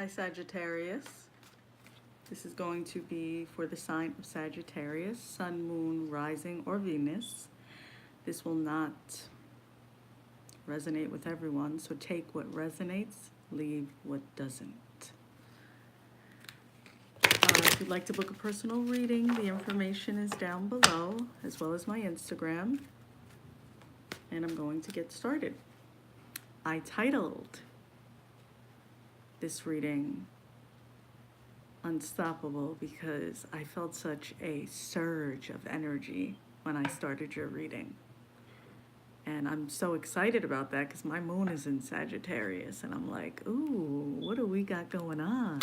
Hi Sagittarius. This is going to be for the sign of Sagittarius, Sun, Moon, Rising, or Venus. This will not resonate with everyone, so take what resonates, leave what doesn't. If you'd like to book a personal reading, the information is down below, as well as my Instagram. And I'm going to get started. I titled this reading Unstoppable because I felt such a surge of energy when I started your reading. And I'm so excited about that because my moon is in Sagittarius. And I'm like, ooh, what do we got going on?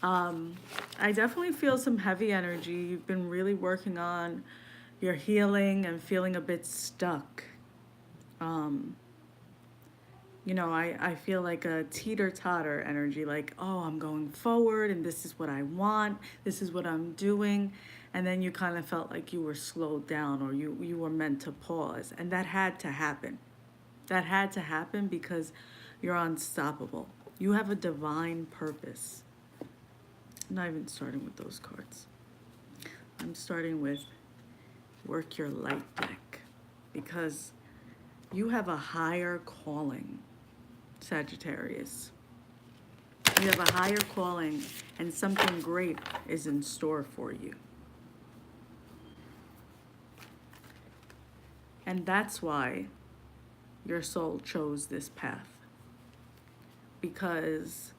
I definitely feel some heavy energy. You've been really working on your healing and feeling a bit stuck. I feel like a teeter-totter energy, like, oh, I'm going forward and this is what I want, this is what I'm doing. And then you kind of felt like you were slowed down or you were meant to pause. And that had to happen. That had to happen because you're unstoppable. You have a divine purpose. I'm not even starting with those cards. I'm starting with Work Your Light deck because you have a higher calling, Sagittarius. You have a higher calling and something great is in store for you. And that's why your soul chose this path. Because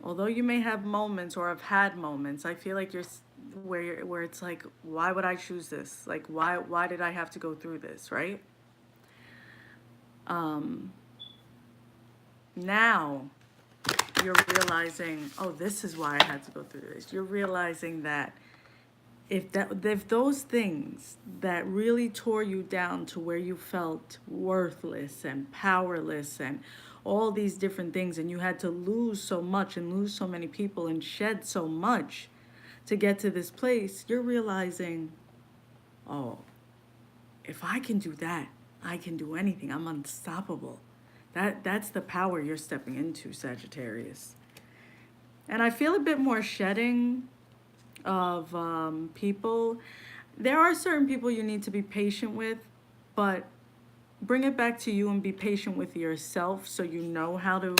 although you may have moments or have had moments, I feel like you're where it's like, why would I choose this? Like, why did I have to go through this, right? Now you're realizing, oh, this is why I had to go through this. You're realizing that if those things that really tore you down to where you felt worthless and powerless and all these different things, and you had to lose so much and lose so many people and shed so much to get to this place, you're realizing, oh, if I can do that, I can do anything. I'm unstoppable. That's the power you're stepping into, Sagittarius. And I feel a bit more shedding of people. There are certain people you need to be patient with, but bring it back to you and be patient with yourself so you know how to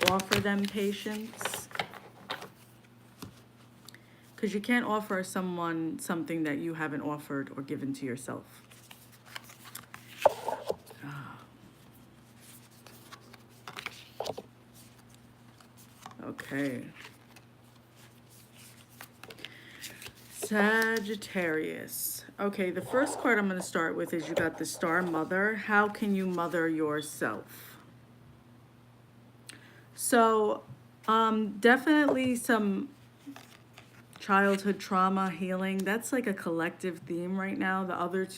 offer them patience. Because you can't offer someone something that you haven't offered or given to yourself. Okay. Sagittarius. Okay, the first card I'm going to start with is you got the Star Mother. How can you mother yourself? So, definitely some childhood trauma healing. That's like a collective theme right now. The other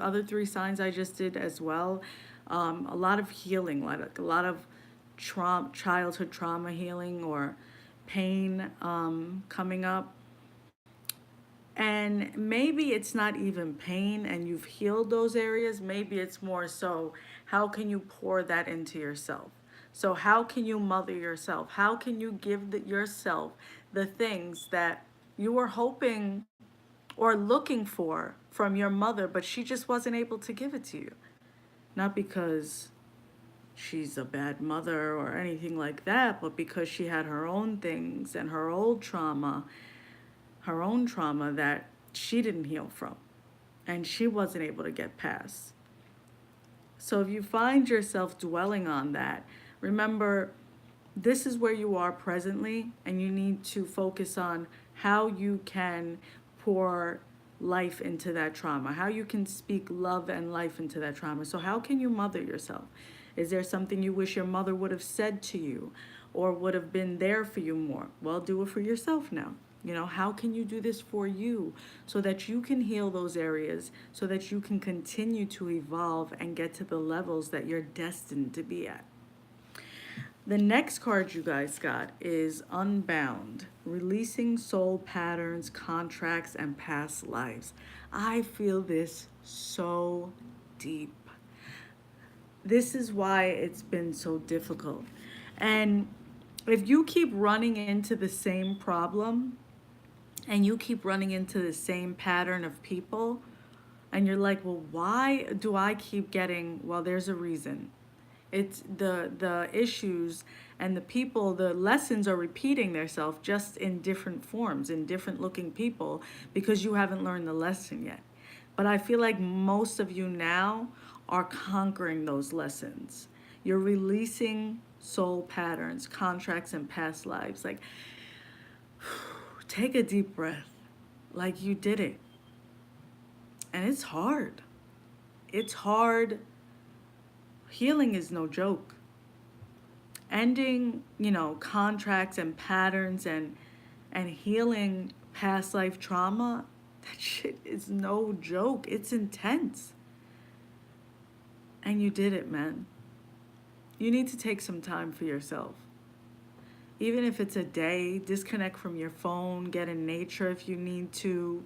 other three signs I just did as well. A lot of healing, like a lot of childhood trauma healing or pain coming up. And maybe it's not even pain and you've healed those areas. Maybe it's more so, how can you pour that into yourself? So how can you mother yourself? How can you give yourself the things that you were hoping or looking for from your mother, but she just wasn't able to give it to you? Not because she's a bad mother or anything like that, but because she had her own things and her own trauma that she didn't heal from and she wasn't able to get past. So if you find yourself dwelling on that, remember, this is where you are presently, and you need to focus on how you can pour life into that trauma, how you can speak love and life into that trauma. So how can you mother yourself? Is there something you wish your mother would have said to you or would have been there for you more? Well, do it for yourself now. How can you do this for you so that you can heal those areas, so that you can continue to evolve and get to the levels that you're destined to be at? The next card you guys got is Unbound, releasing soul patterns, contracts, and past lives. I feel this so deep. this is why it's been so difficult. And if you keep running into the same problem and you keep running into the same pattern of people, and you're like, well, why do I keep getting, well, there's a reason. It's the issues and the people, the lessons are repeating themselves just in different forms, in different looking people, because you haven't learned the lesson yet. But I feel like most of you now are conquering those lessons. You're releasing soul patterns, contracts, and past lives. Like, take a deep breath. Like, you did it. And it's hard. It's hard. Healing is no joke. Ending, contracts and patterns and healing past life trauma, that shit is no joke. It's intense. And you did it, man. You need to take some time for yourself. Even if it's a day, disconnect from your phone, get in nature if you need to,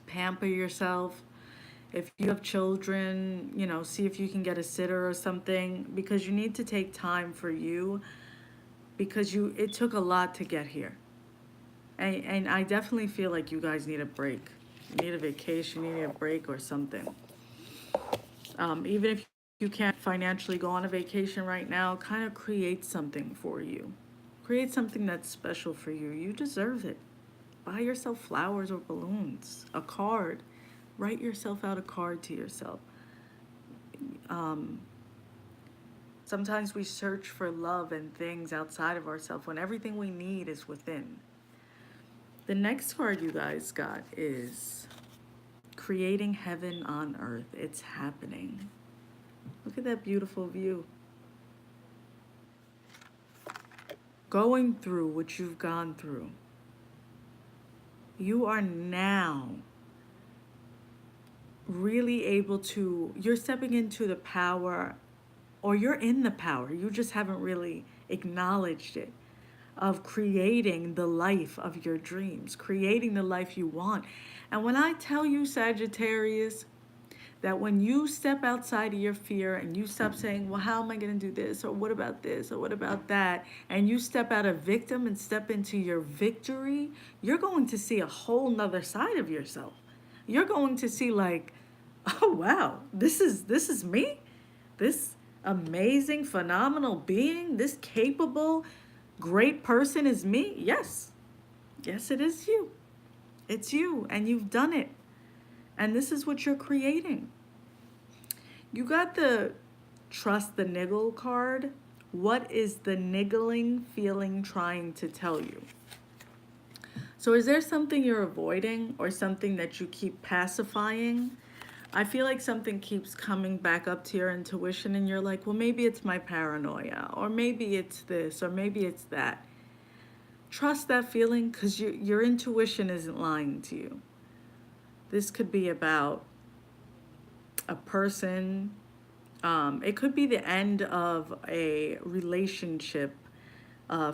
pamper yourself. If you have children, see if you can get a sitter or something, because you need to take time for you, because it took a lot to get here. And I definitely feel like you guys need a break. You need a vacation, you need a break or something. Even if you can't financially go on a vacation right now, kind of create something for you. Create something that's special for you. You deserve it. Buy yourself flowers or balloons, a card. Write yourself out a card to yourself. Sometimes we search for love and things outside of ourselves when everything we need is within. The next card you guys got is creating heaven on earth. It's happening. Look at that beautiful view. Going through what you've gone through, you are now really able to, you're stepping into the power, or you're in the power, you just haven't really acknowledged it, of creating the life of your dreams, creating the life you want. And when I tell you, Sagittarius, that when you step outside of your fear and you stop saying, well, how am I going to do this? Or what about this? Or what about that? And you step out of victim and step into your victory, you're going to see a whole nother side of yourself. You're going to see like, oh, wow, this is me. This amazing, phenomenal being, this capable, great person is me. Yes. Yes, it is you. It's you, and you've done it. And this is what you're creating. You got the trust the niggle card. What is the niggling feeling trying to tell you? So is there something you're avoiding or something that you keep pacifying? I feel like something keeps coming back up to your intuition and you're like, well, maybe it's my paranoia, or maybe it's this, or maybe it's that. Trust that feeling, because your intuition isn't lying to you. This could be about a person. It could be the end of a relationship,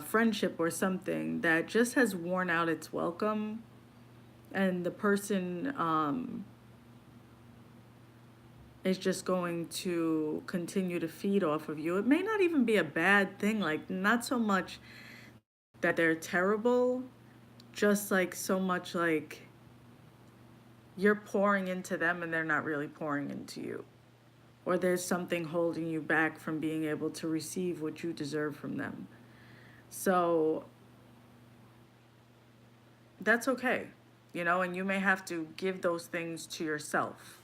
friendship, or something that just has worn out its welcome. And the person is just going to continue to feed off of you. It may not even be a bad thing, like not so much that they're terrible, just like so much like you're pouring into them and they're not really pouring into you. Or there's something holding you back from being able to receive what you deserve from them. So that's okay, and you may have to give those things to yourself.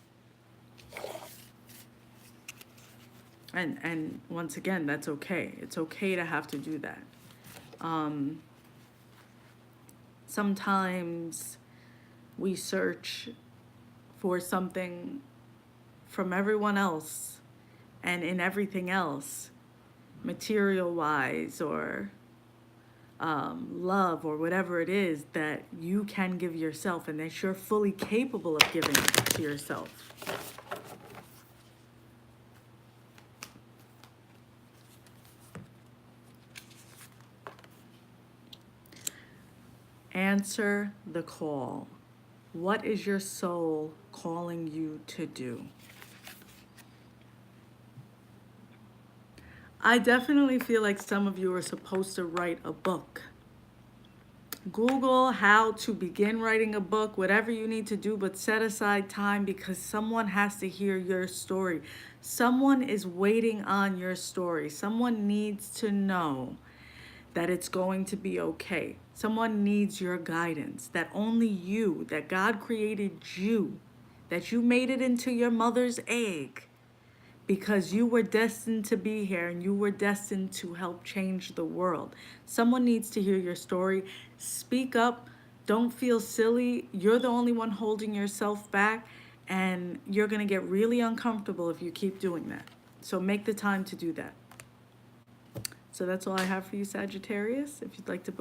And once again, that's okay. It's okay to have to do that. Sometimes we search for something from everyone else and in everything else, material-wise or love or whatever it is that you can give yourself and that you're fully capable of giving to yourself. Answer the call. What is your soul calling you to do? I definitely feel like some of you are supposed to write a book. Google how to begin writing a book, whatever you need to do, but set aside time because someone has to hear your story. Someone is waiting on your story. Someone needs to know that it's going to be okay. Someone needs your guidance, that only you, that God created you, that you made it into your mother's egg because you were destined to be here and you were destined to help change the world. Someone needs to hear your story. Speak up. Don't feel silly. You're the only one holding yourself back, and you're going to get really uncomfortable if you keep doing that. So make the time to do that. So that's all I have for you, Sagittarius. If you'd like to book